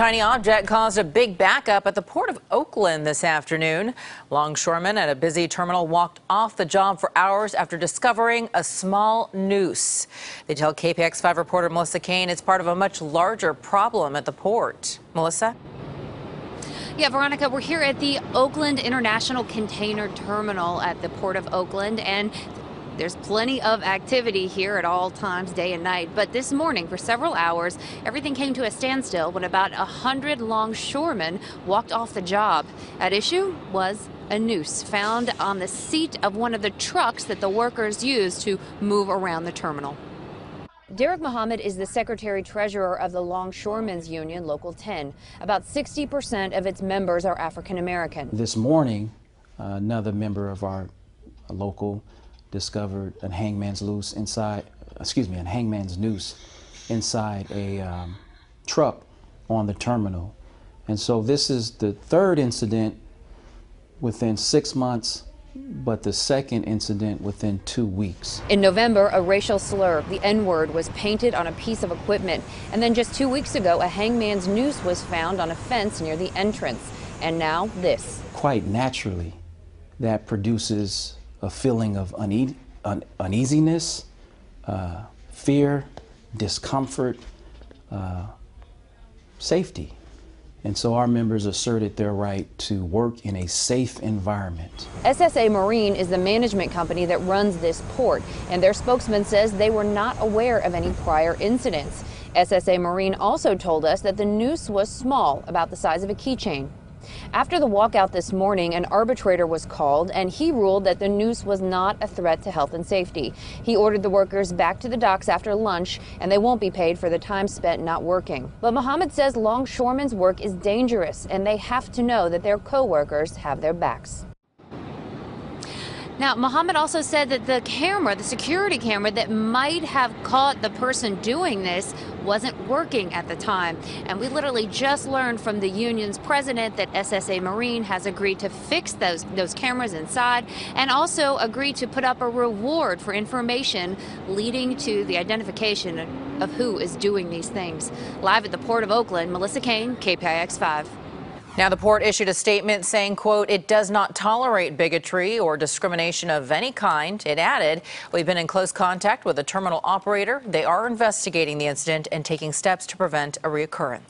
Tiny object caused a big backup at the Port of Oakland this afternoon. Longshoremen at a busy terminal walked off the job for hours after discovering a small noose. They tell KPIX 5 reporter Melissa Caen it's part of a much larger problem at the port. Melissa? Yeah, Veronica, we're here at the Oakland International Container Terminal at the Port of Oakland, and there's plenty of activity here at all times, day and night. But this morning, for several hours, everything came to a standstill when about 100 longshoremen walked off the job. At issue was a noose found on the seat of one of the trucks that the workers used to move around the terminal. Derek Muhammad is the secretary-treasurer of the Longshoremen's Union, Local 10. About 60% of its members are African-American. This morning, another member of our local discovered a hangman's noose inside a truck on the terminal. And so this is the third incident within 6 months, but the second incident within 2 weeks. In November, a racial slur, the N-word, was painted on a piece of equipment. And then just 2 weeks ago, a hangman's noose was found on a fence near the entrance. And now this. Quite naturally, that produces a feeling of uneasiness, fear, discomfort, safety. And so our members asserted their right to work in a safe environment. SSA Marine is the management company that runs this port, and their spokesman says they were not aware of any prior incidents. SSA Marine also told us that the noose was small, about the size of a keychain. After the walkout this morning, an arbitrator was called, and he ruled that the noose was not a threat to health and safety. He ordered the workers back to the docks after lunch, and they won't be paid for the time spent not working. But Muhammad says longshoremen's work is dangerous, and they have to know that their co-workers have their backs. Now, Muhammad also said that the security camera that might have caught the person doing this wasn't working at the time. And we literally just learned from the union's president that SSA Marine has agreed to fix those cameras inside and also agreed to put up a reward for information leading to the identification of who is doing these things. Live at the Port of Oakland, Melissa Caen, KPIX 5. Now, the port issued a statement saying, quote, it does not tolerate bigotry or discrimination of any kind. It added, we've been in close contact with the terminal operator. They are investigating the incident and taking steps to prevent a reoccurrence.